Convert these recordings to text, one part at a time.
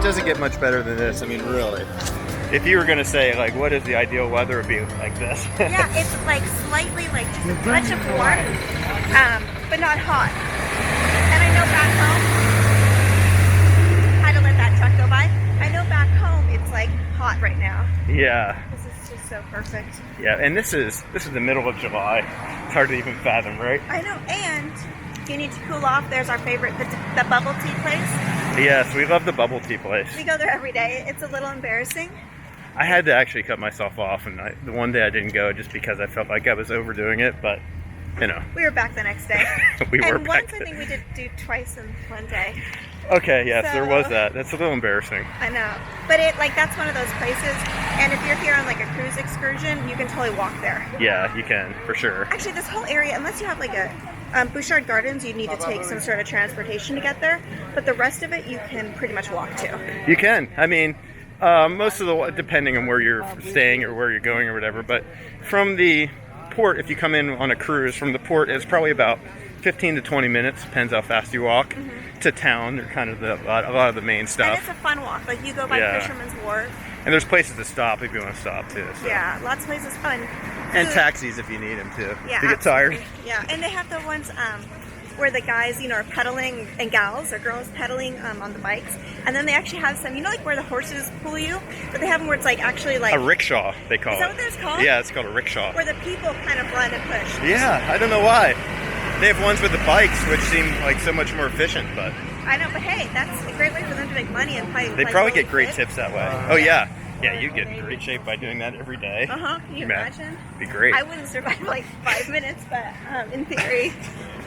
doesn't get much better than this. I mean, really. If you were gonna say like, what is the ideal weather, it'd be like this. Yeah, it's like slightly like just a touch of warm, but not hot. And I know back home, had to let that truck go by. I know back home it's like hot right now. Yeah. This is just so perfect. Yeah, and this is the middle of July. It's hard to even fathom, right? I know, and if you need to cool off, there's our favorite, the bubble tea place. Yes, we love the bubble tea place. We go there every day. It's a little embarrassing. I had to actually cut myself off, and the one day I didn't go just because I felt like I was overdoing it, but, you know. We were back the next day. We were and back. once I think we did do twice in one day. Okay, yes, So, there was that. That's a little embarrassing. I know. But that's one of those places, and if you're here on like a cruise excursion, you can totally walk there. Yeah, you can, for sure. Actually, this whole area, unless you have like a Butchart Gardens, you need to take some sort of transportation to get there, but the rest of it you can pretty much walk to. You can. I mean, most of the, depending on where you're staying or where you're going or whatever, but from the port, if you come in on a cruise, from the port, it's probably about 15 to 20 minutes, depends how fast you walk, to town, or kind of a lot of the main stuff. And it's a fun walk. Like, you go by Fisherman's Wharf. And there's places to stop if you want to stop, too. So. Yeah, lots of places fun. And taxis if you need them, too. Yeah, if you get tired. Yeah, and they have the ones where the guys, are pedaling, and gals or girls pedaling on the bikes. And then they actually have some, like where the horses pull you? But they have them where it's like actually like... A rickshaw, they call it. Is that what it's called? Yeah, it's called a rickshaw. Where the people kind of run and push. Yeah, I don't know why. They have ones with the bikes, which seem like so much more efficient, but... I know, but hey, that's a great way for them to make money and play. They probably get great tips that way. Oh, yeah. Yeah, you get in great shape by doing that every day. Can you imagine? It'd be great. I wouldn't survive like 5 minutes, but in theory.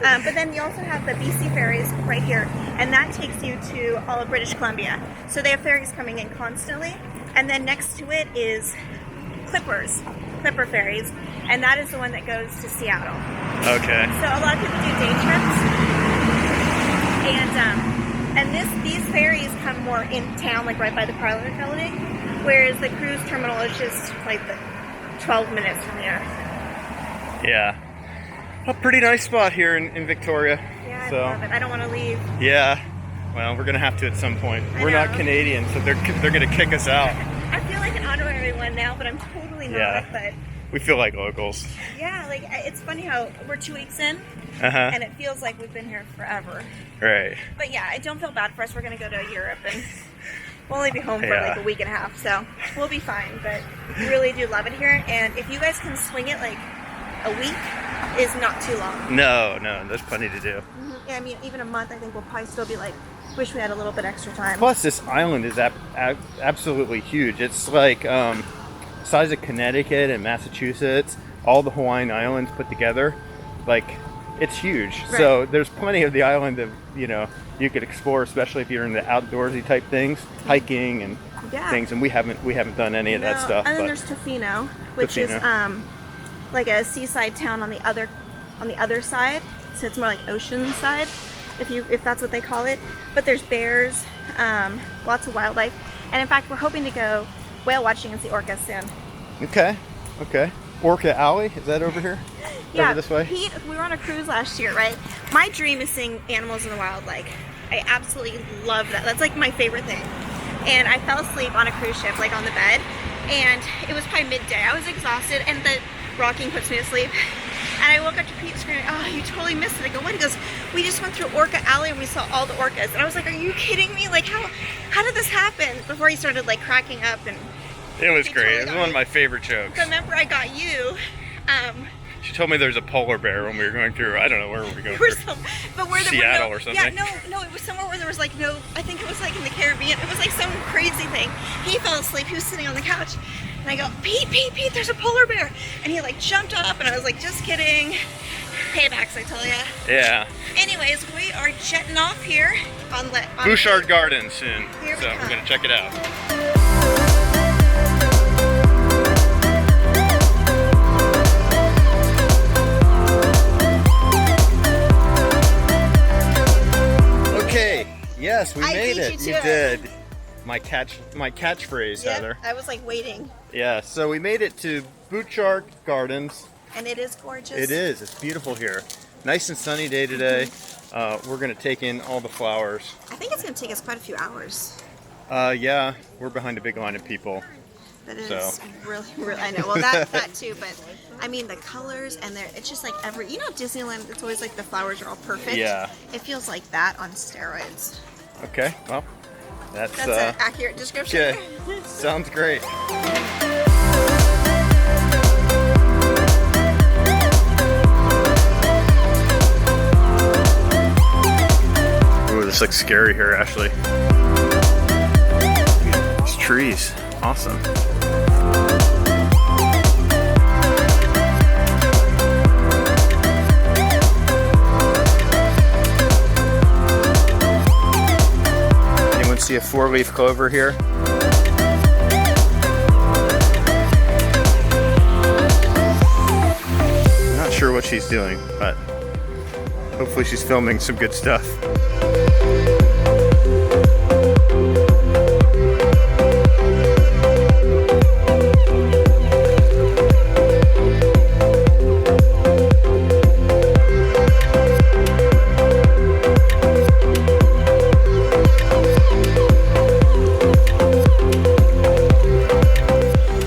But then you also have the BC ferries right here, and that takes you to all of British Columbia. So they have ferries coming in constantly, and then next to it is Clipper ferries, and that is the one that goes to Seattle. Okay. So a lot of people do day trips, and these ferries come more in town, like right by the Parliament building, whereas the cruise terminal is just like 12 minutes from here. Yeah. A pretty nice spot here in Victoria. Yeah, I love it. I don't want to leave. Yeah. Well, we're gonna have to at some point. We're know. not Canadian, so they're gonna kick us out. I feel like an honorary one now, but I'm totally not. Yeah. But We feel like locals. yeah, like it's funny how we're 2 weeks in, and it feels like we've been here forever. Right. But yeah, I don't feel bad for us. We're gonna go to Europe, and we'll only be home for like a week and a half, so we'll be fine. But we really do love it here, and if you guys can swing it like a week, is not too long. No, there's plenty to do. Yeah, I mean, even a month, I think we'll probably still be like, wish we had a little bit extra time. Plus, this island is absolutely huge. It's like size of Connecticut and Massachusetts, all the Hawaiian Islands put together. Like, it's huge. Right. So there's plenty of the island that you could explore, especially if you're into outdoorsy type things, hiking and things. And we haven't done any of that stuff. And then there's Tofino, which is like a seaside town on the other side. So it's more like ocean side, if that's what they call it. But there's bears, lots of wildlife, and in fact, we're hoping to go whale watching and see orcas soon. Okay. Orca Alley, is that over here? Yeah. Over this way? Pete, we were on a cruise last year, right? My dream is seeing animals in the wild. Like, I absolutely love that. That's like my favorite thing. And I fell asleep on a cruise ship, like on the bed, and it was probably midday. I was exhausted, and the rocking puts me to sleep. And I woke up to Pete screaming, "Oh, you totally missed it." I go, "What?" He goes, "We just went through Orca Alley and we saw all the orcas." And I was like, "Are you kidding me? Like, how did this happen?" Before he started like cracking up, and it was great. It was one of my favorite jokes. Remember, I got you. She told me there's a polar bear when we were going through. I don't know where we were going through. But where there Seattle were or something. Yeah, no, it was somewhere where there was like no. I think it was like in the Caribbean. It was like some crazy thing. He fell asleep. He was sitting on the couch. And I go, Pete, there's a polar bear. And he like jumped up, and I was like, just kidding. Paybacks, I tell ya. Yeah. Anyways, we are jetting off here on Butchart Gardens soon. Here so we're going to check it out. Okay. Yes, we made it. You did. My catchphrase, Heather. I was like waiting. Yeah, so we made it to Butchart Gardens. And it is gorgeous. It is. It's beautiful here. Nice and sunny day today. We're going to take in all the flowers. I think it's going to take us quite a few hours. Yeah, we're behind a big line of people. That is So. really, I know. Well, that too, but I mean the colors and it's just like Disneyland, it's always like the flowers are all perfect. Yeah. It feels like that on steroids. Okay, well, that's an accurate description. Okay, sounds great. Ooh, this looks scary here, Ashley. These trees, awesome. Anyone see a 4-leaf clover here? I'm not sure what she's doing, but hopefully she's filming some good stuff.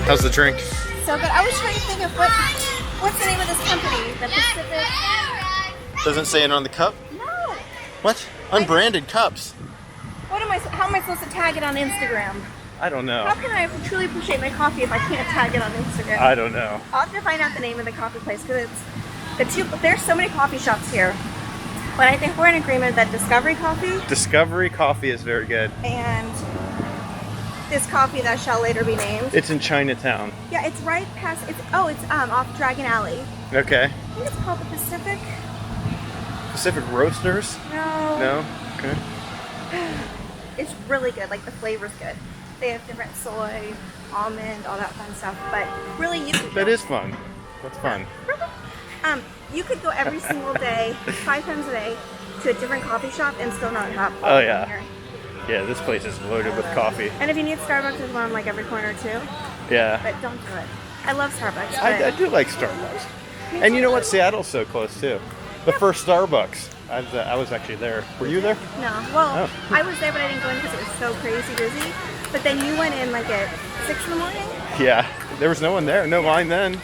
How's the drink? So good. I was trying to think of what's the name of this company? The Pacific. Doesn't say it on the cup? No. What? Unbranded cups. How am I supposed to tag it on Instagram? I don't know. How can I truly appreciate my coffee if I can't tag it on Instagram? I don't know. I'll have to find out the name of the coffee place because there's so many coffee shops here. But I think we're in agreement that Discovery Coffee is very good. and this coffee that shall later be named. It's in Chinatown. Yeah, it's right past. It's off Dragon Alley. Okay. I think it's called the Pacific. Pacific Roasters? No. No? Okay. It's really good. Like the flavor's good. They have different soy, almond, all that fun stuff. But really, you could That is fun. That's fun. you could go every single day, 5 times a day, to a different coffee shop and still not have. Oh yeah. Yeah, this place is loaded with coffee. And if you need Starbucks, there's one like every corner too. Yeah. But don't do it. I love Starbucks. I do like Starbucks. And you know what? Seattle's so close too. The first Starbucks. I was actually there. Were you there? No. Well, Oh. I was there, but I didn't go in because it was so crazy busy. But then you went in like at 6 in the morning. Yeah. There was no one there. No line then.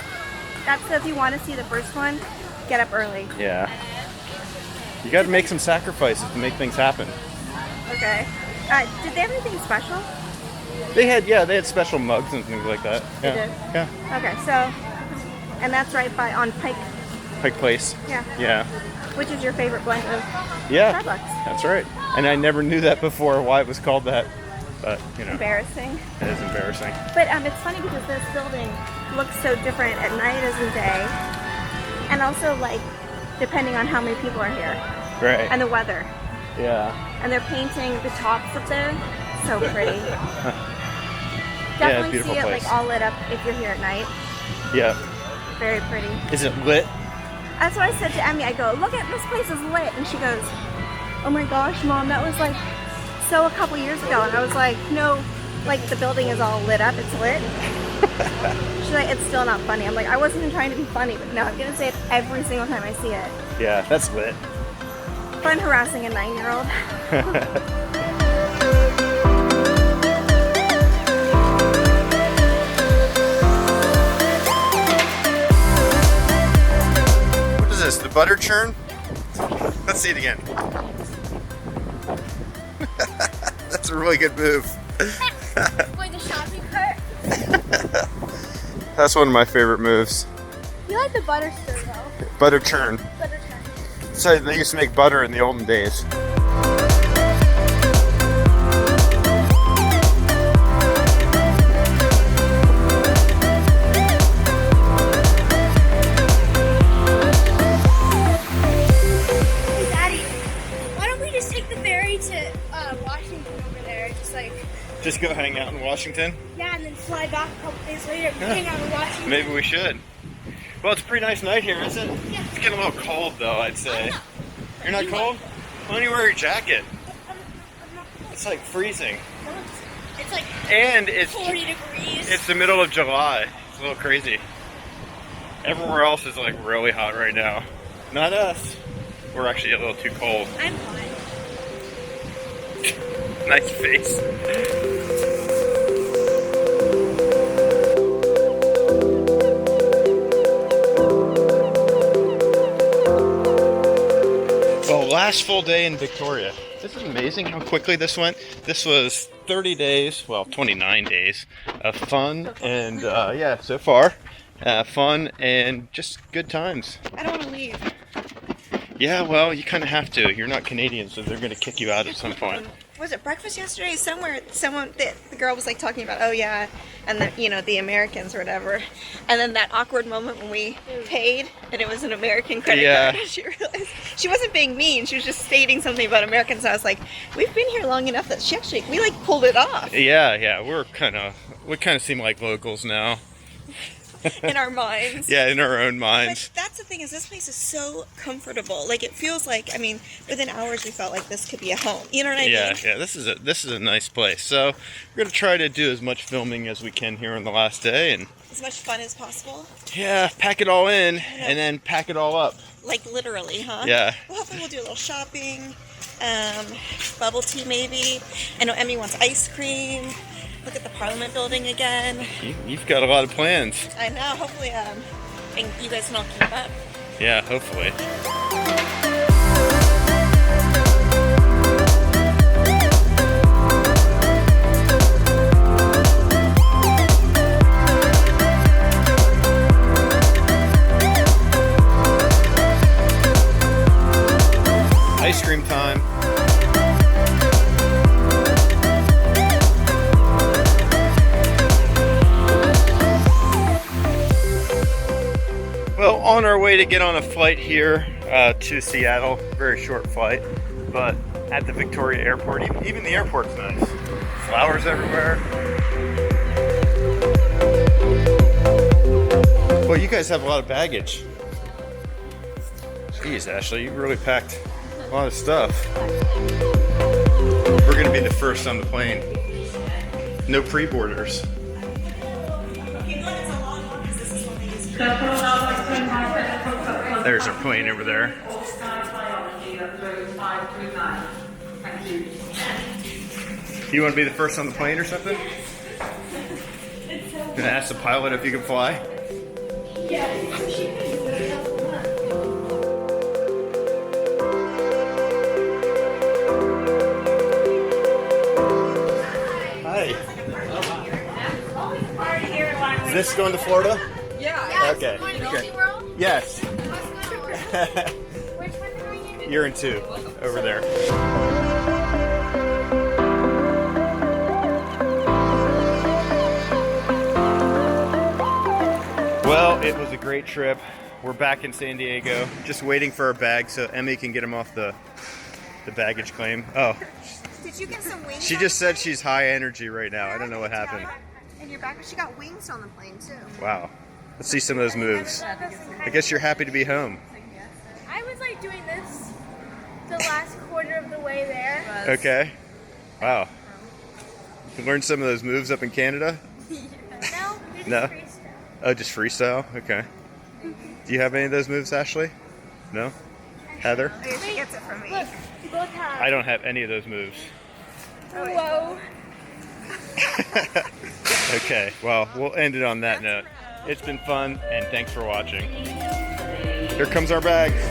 That's if you want to see the first one, get up early. Yeah. You got to make some sacrifices to make things happen. Okay. Did they have anything special? They had special mugs and things like that. They Yeah. did? Yeah. Okay, so, and that's right on Pike. Pike Place. Yeah. Yeah. Which is your favorite blend of Yeah. Starbucks? That's right. And I never knew that before, why it was called that. But, you know, Embarrassing. it is embarrassing. But it's funny because this building looks so different at night as in day. And also, like, depending on how many people are here. Right. And the weather. Yeah. And they're painting the tops up there. So pretty. Definitely beautiful see it place. like all lit up if you're here at night. Yeah. Very pretty. Is it lit? That's what I said to Emmy. I go, look at this place is lit. And she goes, oh my gosh, Mom, that was like so a couple years ago. And I was like, no, like the building is all lit up. It's lit. She's like, it's still not funny. I'm like, I wasn't even trying to be funny, but no, I'm going to say it every single time I see it. Yeah, that's lit. Fun harassing a 9-year-old. What is this, the butter churn? Let's see it again. That's a really good move. Like the shopping cart. That's one of my favorite moves. You like the butter stir though. Butter churn. Butter churn. So they used to make butter in the olden days. Hey, Daddy, why don't we just take the ferry to Washington over there? Just go hang out in Washington? Yeah, and then fly back a couple days later and hang out in Washington. Maybe we should. Well, it's a pretty nice night here, isn't it? Yeah. It's getting a little cold though, I'd say. know. You're not cold? Why don't you wear your jacket? I'm not. It's like freezing. It's like And it's 40 degrees. the middle of July. It's a little crazy. Everywhere else is like really hot right now. Not us. We're actually a little too cold. I'm fine. Nice face. Well, last full day in Victoria. This is amazing how quickly this went. This was 30 days, well, 29 days of fun, and yeah, so far, fun and just good times. I don't want to leave. Yeah, well, you kind of have to. You're not Canadian, so they're going to kick you out at some point. Was it breakfast yesterday? Somewhere, the girl was like talking about, oh yeah, and the Americans or whatever, and then that awkward moment when we paid and it was an American credit card. And she realized she wasn't being mean. She was just stating something about Americans. I was like, we've been here long enough that we like pulled it off. Yeah, we kind of seem like locals now. In our minds. Yeah, in our own minds. But that's the thing, is this place is so comfortable. Like, it feels like, I mean, within hours we felt like this could be a home. You know what I mean? Yeah, this is a nice place. So we're gonna try to do as much filming as we can here on the last day, and as much fun as possible. Yeah, pack it all in and then pack it all up. Like literally, huh? Yeah. Well, hopefully we'll do a little shopping, bubble tea maybe. I know Emmy wants ice cream. Look at the Parliament building again. You've got a lot of plans. I know. Hopefully, and you guys can all keep up. Yeah, hopefully. Ice cream time. Well, on our way to get on a flight here to Seattle, very short flight, but at the Victoria Airport, even the airport's nice. Flowers everywhere. Well, you guys have a lot of baggage. Jeez, Ashley, you really packed a lot of stuff. We're gonna be the first on the plane. No pre-boarders. There's our plane over there. You want to be the first on the plane or something? Gonna ask the pilot if you can fly? Hi. Is this going to Florida? Yeah. Okay. Okay. Yes. Which one are you? You're in 2 over there. Well, it was a great trip. We're back in San Diego, just waiting for our bags so Emmy can get them off the baggage claim. Oh. Did you get some wings? She just said she's high energy right now. I don't know what happened. And your back, she got wings on the plane too. Wow. Let's see some of those moves. I guess you're happy to be home. I was like doing this the last quarter of the way there. Okay. Wow. You learned some of those moves up in Canada? No, you're No? just freestyle. Oh, just freestyle? Okay. Do you have any of those moves, Ashley? No? Heather? I guess she gets it from me. Look, you both have. I don't have any of those moves. Whoa. Okay, well, we'll end it on that note. It's been fun, and thanks for watching. Here comes our bags.